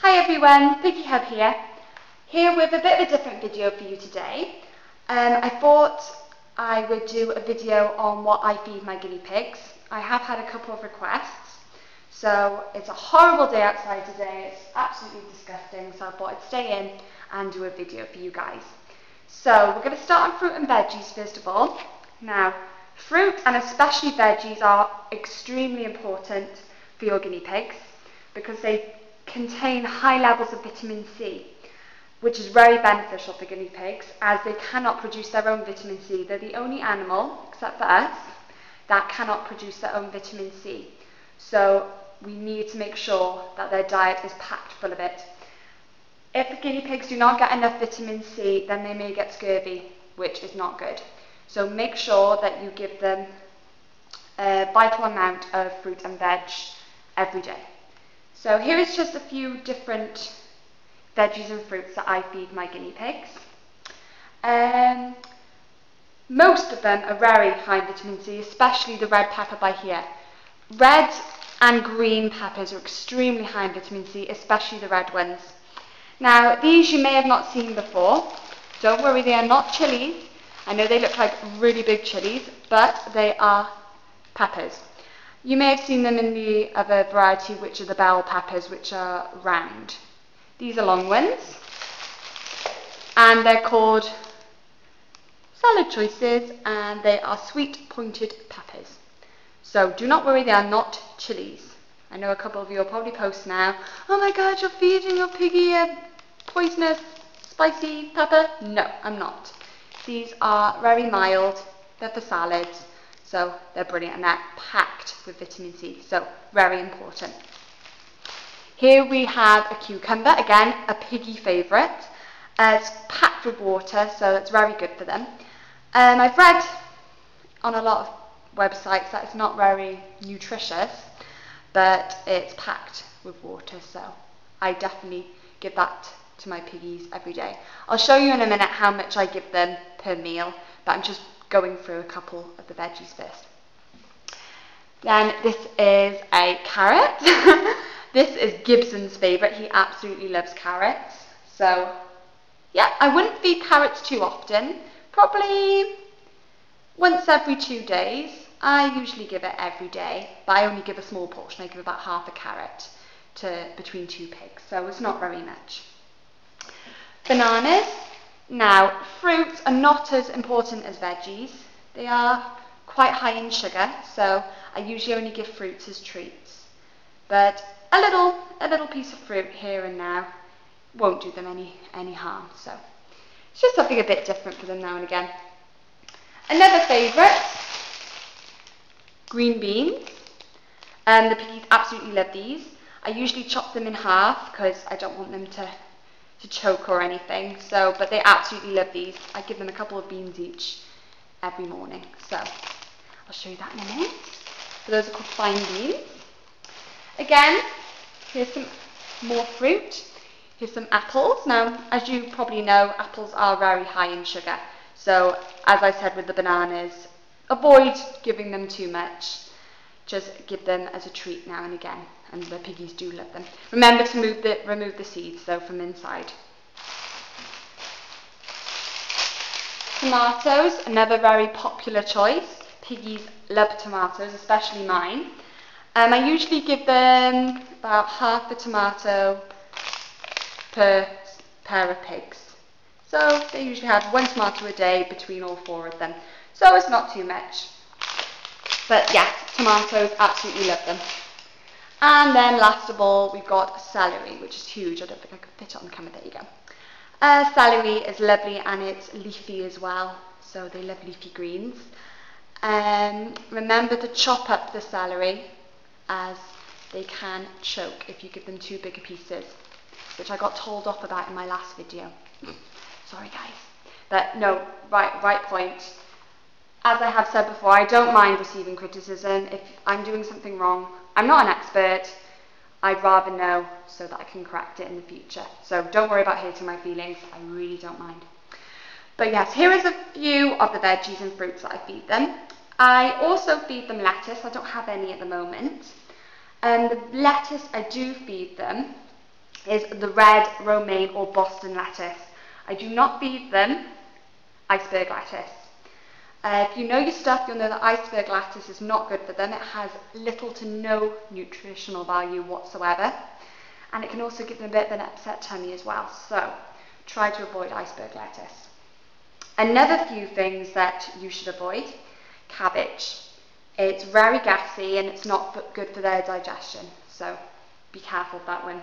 Hi everyone, Piggy Hub here with a bit of a different video for you today. I thought I would do a video on what I feed my guinea pigs. I have had a couple of requests, so it's a horrible day outside today, it's absolutely disgusting, so I thought I'd stay in and do a video for you guys. So we're going to start on fruit and veggies first of all. Now, fruit and especially veggies are extremely important for your guinea pigs because they contain high levels of vitamin C, which is very beneficial for guinea pigs as they cannot produce their own vitamin C. They're the only animal, except for us, that cannot produce their own vitamin C. So we need to make sure that their diet is packed full of it. If the guinea pigs do not get enough vitamin C, then they may get scurvy, which is not good. So make sure that you give them a vital amount of fruit and veg every day. So here is just a few different veggies and fruits that I feed my guinea pigs. Most of them are very high in vitamin C, especially the red pepper by here. Red and green peppers are extremely high in vitamin C, especially the red ones. Now, these you may have not seen before. Don't worry, they are not chilies. I know they look like really big chilies, but they are peppers. You may have seen them in the other variety, which are the bell peppers, which are round. These are long ones, and they're called salad choices, and they are sweet pointed peppers. So do not worry, they are not chilies. I know a couple of you will probably post now, oh my god, you're feeding your piggy a poisonous, spicy pepper. No, I'm not. These are very mild, they're for salads. So they're brilliant and they're packed with vitamin C, so very important. Here we have a cucumber, again a piggy favourite. It's packed with water, so it's very good for them. I've read on a lot of websites that it's not very nutritious, but it's packed with water, so I definitely give that to my piggies every day. I'll show you in a minute how much I give them per meal, but I'm just going through a couple of the veggies first. Then this is a carrot. This is Gibson's favourite. He absolutely loves carrots. So yeah, I wouldn't feed carrots too often. Probably once every 2 days. I usually give it every day, but I only give a small portion. I give about half a carrot to between 2 pigs, so it's not very much. Bananas. Now, fruits are not as important as veggies. They are quite high in sugar, so I usually only give fruits as treats. But a little piece of fruit here and now won't do them any harm. So it's just something a bit different for them now and again. Another favourite, green beans. The piggies absolutely love these. I usually chop them in half because I don't want them to choke or anything, so but they absolutely love these. I give them a couple of beans each every morning, so I'll show you that in a minute. So those are called fine beans. Again, here's some more fruit. Here's some apples. Now, as you probably know, apples are very high in sugar, so as I said with the bananas, avoid giving them too much. Just give them as a treat now and again, and the piggies do love them. Remember to remove the seeds though from inside. Tomatoes, another very popular choice. Piggies love tomatoes, especially mine. I usually give them about half a tomato per pair of pigs. So they usually have 1 tomato a day between all 4 of them. So it's not too much. But yeah, tomatoes, absolutely love them. And then last of all, we've got celery, which is huge. I don't think I could fit it on the camera. There you go. Celery is lovely and it's leafy as well. So they love leafy greens. Remember to chop up the celery as they can choke if you give them too big pieces, which I got told off about in my last video. Sorry guys. But no, right point. As I have said before, I don't mind receiving criticism. If I'm doing something wrong, I'm not an expert. I'd rather know so that I can correct it in the future. So don't worry about hurting my feelings. I really don't mind. But yes, here is a few of the veggies and fruits that I feed them. I also feed them lettuce. I don't have any at the moment. And the lettuce I do feed them is the red romaine or Boston lettuce. I do not feed them iceberg lettuce. If you know your stuff, you'll know that iceberg lettuce is not good for them. It has little to no nutritional value whatsoever, and it can also give them a bit of an upset tummy as well. So try to avoid iceberg lettuce. Another few things that you should avoid: cabbage. It's very gassy and it's not good for their digestion, so be careful of that one.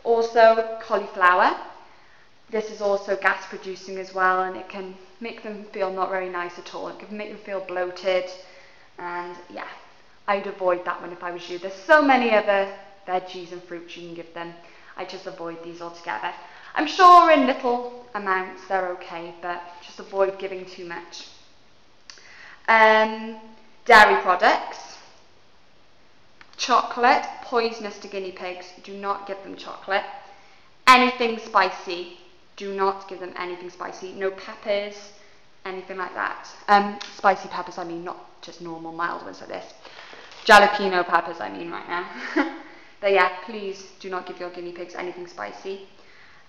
Also, cauliflower. This is also gas producing as well, and it can make them feel not very nice at all. It can make them feel bloated, and yeah, I'd avoid that one if I was you. There's so many other veggies and fruits you can give them. I just avoid these altogether. I'm sure in little amounts they're okay, but just avoid giving too much. Dairy products. Chocolate, poisonous to guinea pigs. Do not give them chocolate. Anything spicy. Do not give them anything spicy. No peppers, anything like that. Spicy peppers, I mean, not just normal mild ones like this. Jalapeno peppers, I mean, right now. But yeah, please do not give your guinea pigs anything spicy.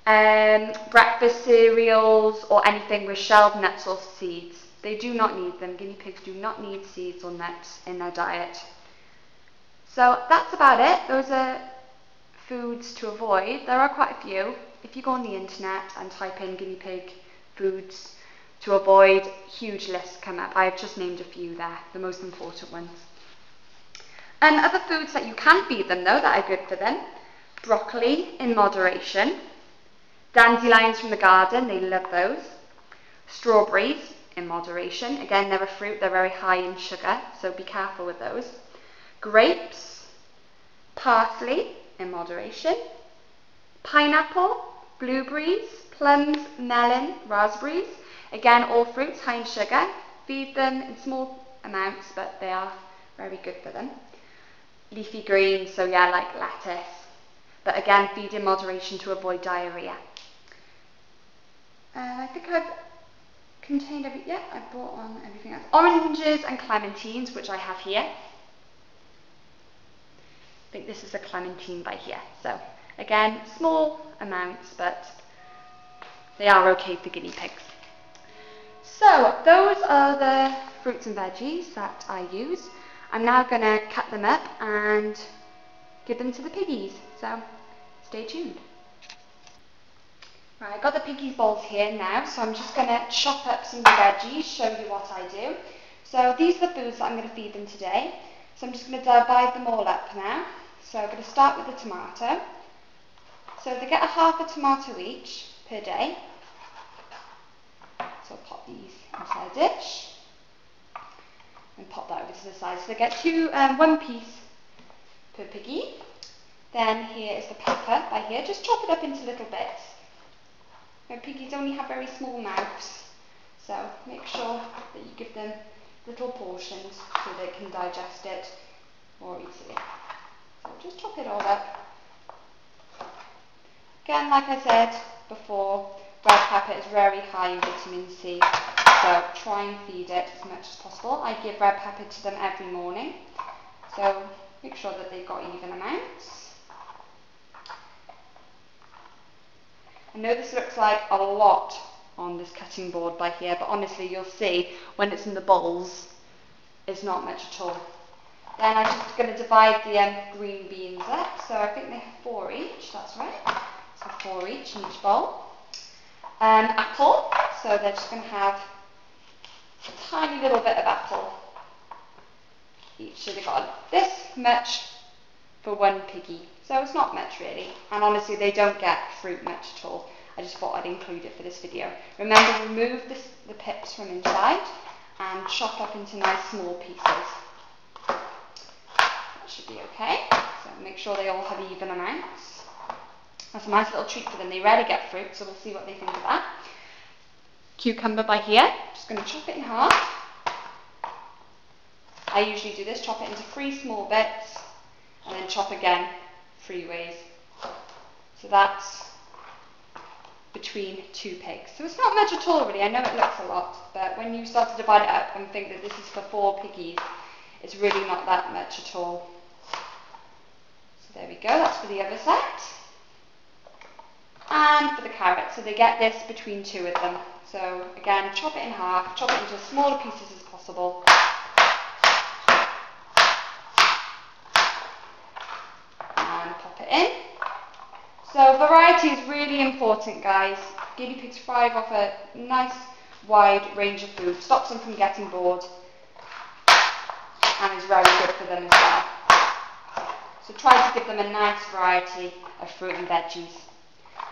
Breakfast cereals or anything with shelled nuts or seeds. They do not need them. Guinea pigs do not need seeds or nuts in their diet. So that's about it. Those are foods to avoid. There are quite a few. If you go on the internet and type in guinea pig foods to avoid, huge lists come up. I've just named a few there, the most important ones. And other foods that you can feed them though that are good for them: broccoli in moderation, dandelions from the garden, they love those, strawberries in moderation, again they're a fruit, they're very high in sugar, so be careful with those, grapes, parsley in moderation, pineapple, blueberries, plums, melon, raspberries, again all fruits high in sugar. Feed them in small amounts, but they are very good for them. Leafy greens, so yeah, like lettuce, but again feed in moderation to avoid diarrhea. I think I've contained I brought on everything else. Oranges and clementines, which I have here. I think this is a clementine by here. So again, small amounts, but they are okay for guinea pigs. So those are the fruits and veggies that I use. I'm now going to cut them up and give them to the piggies. So stay tuned. Right, I've got the piggies bowls here now, so I'm just going to chop up some of the veggies, show you what I do. So these are the foods that I'm going to feed them today. So I'm just going to divide them all up now. So I'm going to start with the tomato. So they get a half a tomato each per day. So I'll pop these inside a dish and pop that over to the side. So they get one piece per piggy. Then here is the pepper by here. Just chop it up into little bits. Now, piggies only have very small mouths, so make sure that you give them little portions so they can digest it more easily. So just chop it all up. Again, like I said before, red pepper is very high in vitamin C, so try and feed it as much as possible. I give red pepper to them every morning, so make sure that they've got even amounts. I know this looks like a lot on this cutting board by here, but honestly you'll see when it's in the bowls, it's not much at all. Then I'm just going to divide the green beans up, so I think they have 4 each, that's right. So 4 each in each bowl. Apple, so they're just going to have a tiny little bit of apple each. So they've got this much for one piggy. So it's not much really, and honestly they don't get fruit much at all. I just thought I'd include it for this video. Remember, remove the pips from inside and chop up into nice small pieces. That should be okay. So make sure they all have even amounts. That's a nice little treat for them. They rarely get fruit, so we'll see what they think of that. Cucumber by here. Just going to chop it in half. I usually do this, chop it into 3 small bits and then chop again 3 ways. So that's between 2 pigs. So it's not much at all really. I know it looks a lot, but when you start to divide it up and think that this is for 4 piggies, it's really not that much at all. So there we go, that's for the other set. And for the carrots, so they get this between two of them. So again, chop it in half, chop it into as smaller pieces as possible. And pop it in. So variety is really important, guys. Guinea pigs thrive off a nice wide range of food, stops them from getting bored, and is very good for them as well. So try to give them a nice variety of fruit and veggies.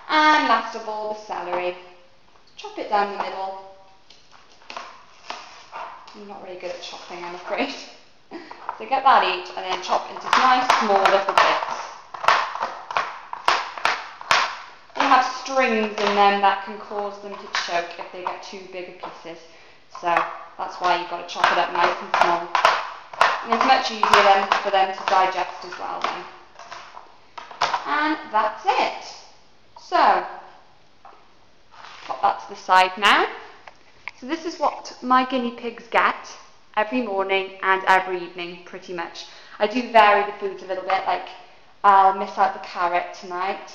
And last of all, the celery. Chop it down the middle. I'm not really good at chopping, I'm afraid. So get that each and then chop into nice small little bits. They have strings in them that can cause them to choke if they get too big of pieces. So that's why you've got to chop it up nice and small. And it's much easier then for them to digest as well then. And that's it. So, pop that to the side now. So this is what my guinea pigs get every morning and every evening, pretty much. I do vary the foods a little bit, like I'll miss out the carrot tonight,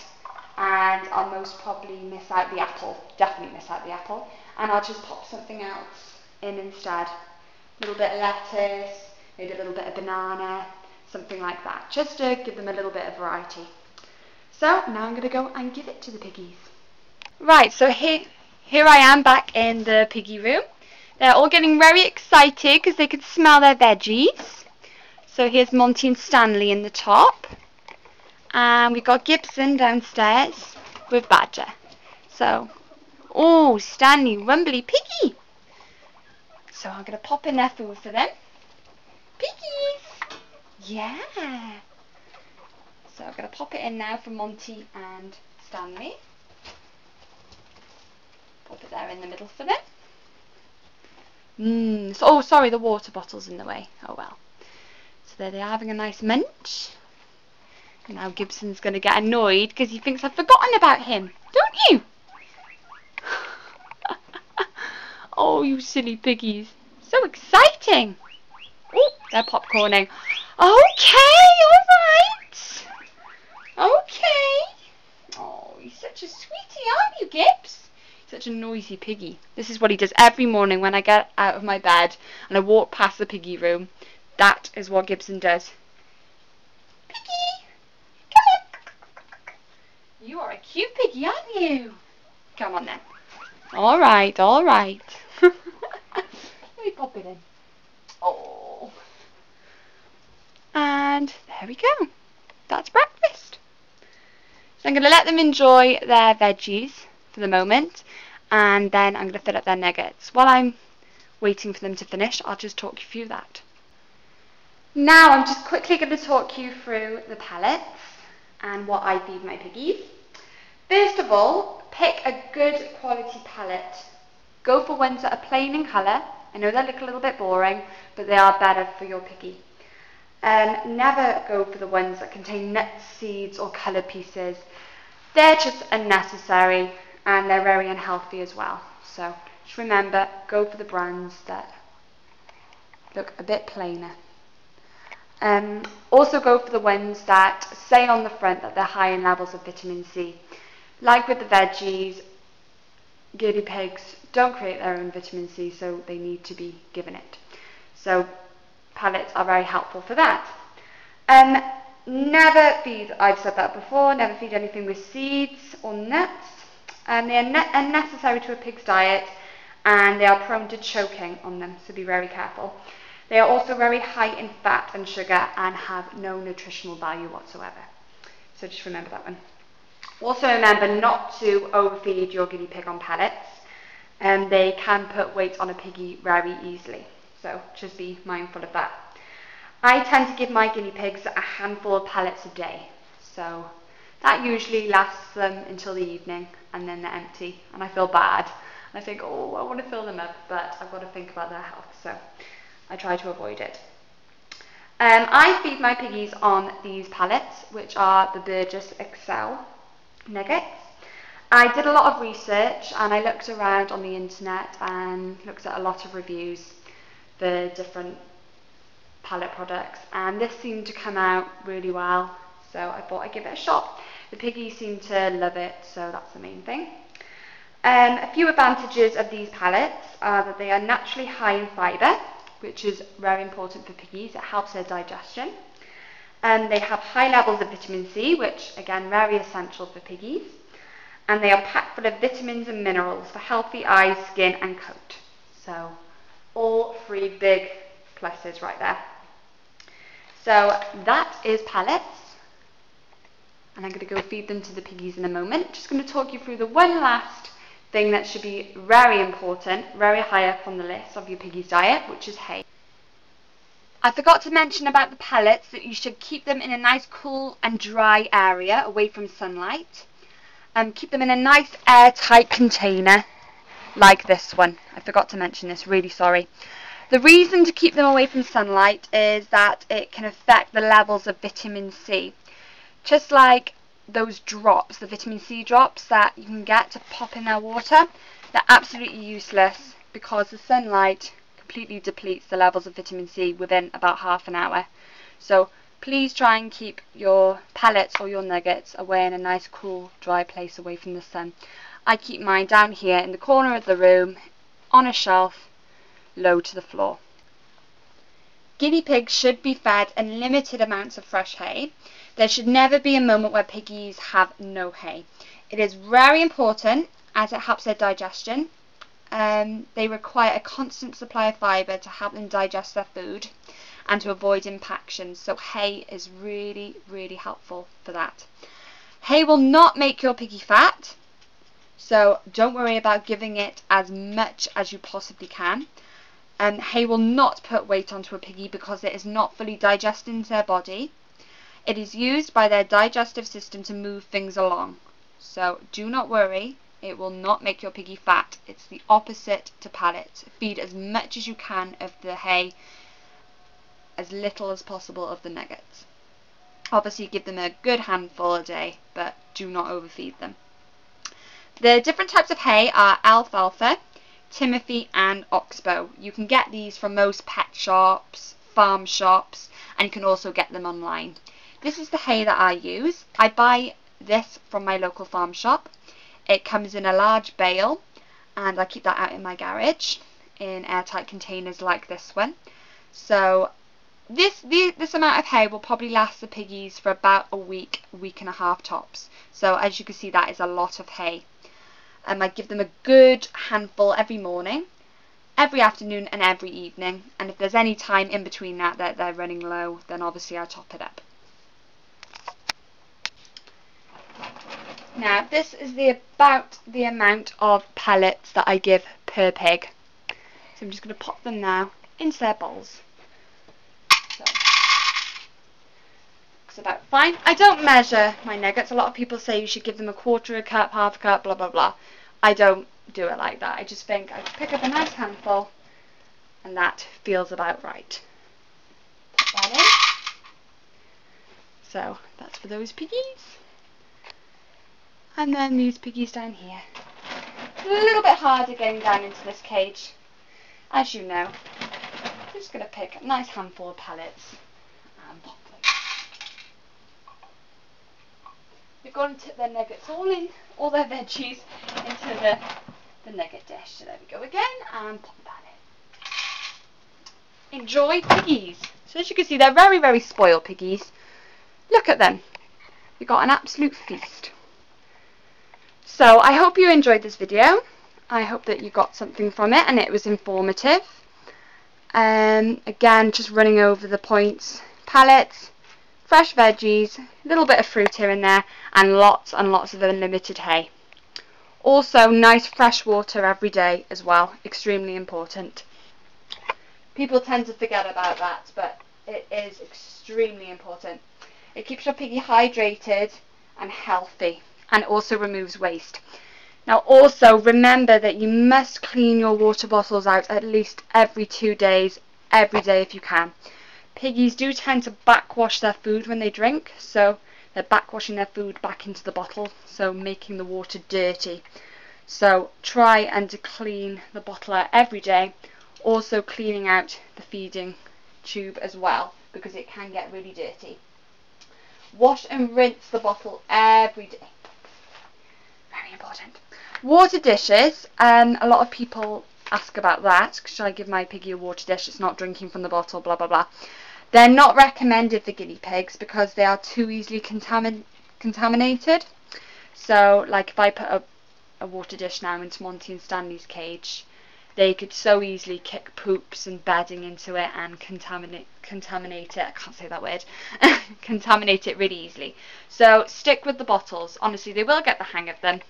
and I'll most probably miss out the apple, definitely miss out the apple, and I'll just pop something else in instead. A little bit of lettuce, maybe a little bit of banana, something like that, just to give them a little bit of variety. So now I'm going to go and give it to the piggies. Right, so here I am back in the piggy room. They're all getting very excited because they could smell their veggies. So here's Monty and Stanley in the top. And we've got Gibson downstairs with Badger. So, oh, Stanley, rumbly piggy. So I'm going to pop in their food for them. Piggies! Yeah! So I'm going to pop it in now for Monty and Stanley. Pop it there in the middle for them. So, oh, sorry, the water bottle's in the way. Oh well. So there they are having a nice munch. And now Gibson's going to get annoyed because he thinks I've forgotten about him. Don't you? Oh, you silly piggies. So exciting. Oh, they're popcorning. Okay, alright. Okay. Oh, you're such a sweetie, aren't you, Gibbs? Such a noisy piggy. This is what he does every morning when I get out of my bed and I walk past the piggy room. That is what Gibson does. Piggy, come on. You are a cute piggy, aren't you? Come on then. Alright, alright. Let me pop it in. Oh. And there we go. That's breakfast. So I'm going to let them enjoy their veggies for the moment, and then I'm going to fill up their nuggets. While I'm waiting for them to finish, I'll just talk you through that. Now I'm just quickly going to talk you through the pellets and what I feed my piggies. First of all, pick a good quality pellet. Go for ones that are plain in colour. I know they look a little bit boring, but they are better for your piggy. Never go for the ones that contain nuts, seeds or coloured pieces. They're just unnecessary and they're very unhealthy as well. So just remember, go for the brands that look a bit plainer. Also go for the ones that say on the front that they're high in levels of vitamin C. Like with the veggies, guinea pigs don't create their own vitamin C, so they need to be given it. So pellets are very helpful for that. Never feed, I've said that before, never feed anything with seeds or nuts. They are unnecessary to a pig's diet and they are prone to choking on them, so be very careful. They are also very high in fat and sugar and have no nutritional value whatsoever. So just remember that one. Also remember not to overfeed your guinea pig on pellets. They can put weight on a piggy very easily, so just be mindful of that. I tend to give my guinea pigs a handful of pellets a day, so that usually lasts them until the evening and then they're empty and I feel bad. I think, oh, I want to fill them up, but I've got to think about their health, so I try to avoid it. I feed my piggies on these pellets, which are the Burgess Excel nuggets. I did a lot of research and I looked around on the internet and looked at a lot of reviews for different pellet products, and this seemed to come out really well, so I thought I'd give it a shot. The piggies seem to love it, so that's the main thing. A few advantages of these pellets are that they are naturally high in fibre, which is very important for piggies. It helps their digestion. They have high levels of vitamin C, which again, very essential for piggies. And they are packed full of vitamins and minerals for healthy eyes, skin and coat. So all three big pluses right there. So that is pellets. And I'm going to go feed them to the piggies in a moment. Just going to talk you through the one last thing that should be very important, very high up on the list of your piggies' diet, which is hay. I forgot to mention about the pellets that you should keep them in a nice cool and dry area away from sunlight. Keep them in a nice airtight container like this one. I forgot to mention this, really sorry. The reason to keep them away from sunlight is that it can affect the levels of vitamin C. Just like those drops, the vitamin C drops that you can get to pop in their water, they're absolutely useless because the sunlight completely depletes the levels of vitamin C within about half an hour. So please try and keep your pellets or your nuggets away in a nice cool dry place away from the sun. I keep mine down here in the corner of the room on a shelf low to the floor. Guinea pigs should be fed unlimited amounts of fresh hay. There should never be a moment where piggies have no hay. It is very important as it helps their digestion. They require a constant supply of fibre to help them digest their food and to avoid impaction. So hay is really, really helpful for that. Hay will not make your piggy fat, so don't worry about giving it as much as you possibly can. Hay will not put weight onto a piggy because it is not fully digested into their body. It is used by their digestive system to move things along. So do not worry, it will not make your piggy fat. It's the opposite to pellets. Feed as much as you can of the hay, as little as possible of the nuggets. Obviously give them a good handful a day, but do not overfeed them. The different types of hay are alfalfa, timothy and oxbow. You can get these from most pet shops, farm shops, and you can also get them online. This is the hay that I use. I buy this from my local farm shop. It comes in a large bale and I keep that out in my garage in airtight containers like this one. So this amount of hay will probably last the piggies for about a week and a half tops. So as you can see, that is a lot of hay. I give them a good handful every morning, every afternoon and every evening, and if there's any time in between that they're running low, then obviously I top it up. Now this is about the amount of pellets that I give per pig. So I'm just going to pop them now into their bowls. So looks about fine. I don't measure my nuggets. A lot of people say you should give them a quarter a cup, half a cup, blah blah blah. I don't do it like that. I just think I pick up a nice handful and that feels about right. Put that in. So that's for those piggies. And then these piggies down here. A little bit harder getting down into this cage, as you know. I'm just going to pick a nice handful of pellets and pop them. We're going to tip their nuggets all in, all their veggies into the nugget dish. So there we go again, and pop that in. Enjoy piggies. So as you can see, they're very, very spoiled piggies. Look at them. We've got an absolute feast. So I hope you enjoyed this video. I hope that you got something from it and it was informative. Again, just running over the points. Pellets, fresh veggies, a little bit of fruit here and there, and lots of unlimited hay. Also, nice fresh water every day as well. Extremely important. People tend to forget about that, but it is extremely important. It keeps your piggy hydrated and healthy, and also removes waste. Now also remember that you must clean your water bottles out at least every 2 days, every day if you can. Piggies do tend to backwash their food when they drink, so they're backwashing their food back into the bottle, so making the water dirty. So try and clean the bottle out every day, also cleaning out the feeding tube as well, because it can get really dirty. Wash and rinse the bottle every day. Very important. Water dishes, a lot of people ask about that. Should I give my piggy a water dish? It's not drinking from the bottle, blah, blah, blah. They're not recommended for guinea pigs because they are too easily contaminated. So, like if I put a water dish now into Monty and Stanley's cage, they could so easily kick poops and bedding into it and contaminate it. I can't say that word. Contaminate it really easily. So stick with the bottles. Honestly, they will get the hang of them.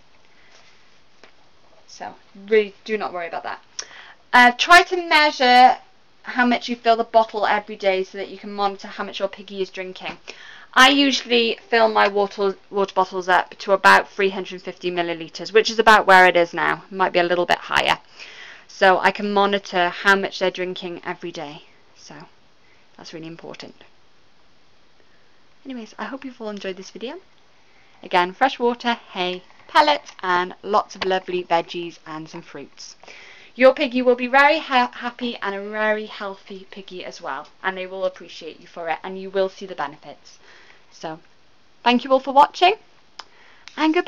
So really do not worry about that. Try to measure how much you fill the bottle every day so that you can monitor how much your piggy is drinking. I usually fill my water bottles up to about 350 millilitres, which is about where it is now. It might be a little bit higher. So I can monitor how much they're drinking every day. So that's really important. Anyways, I hope you've all enjoyed this video. Again, fresh water, hay, pellets, and lots of lovely veggies and some fruits. Your piggy will be very happy and a very healthy piggy as well. And they will appreciate you for it and you will see the benefits. So, thank you all for watching and goodbye.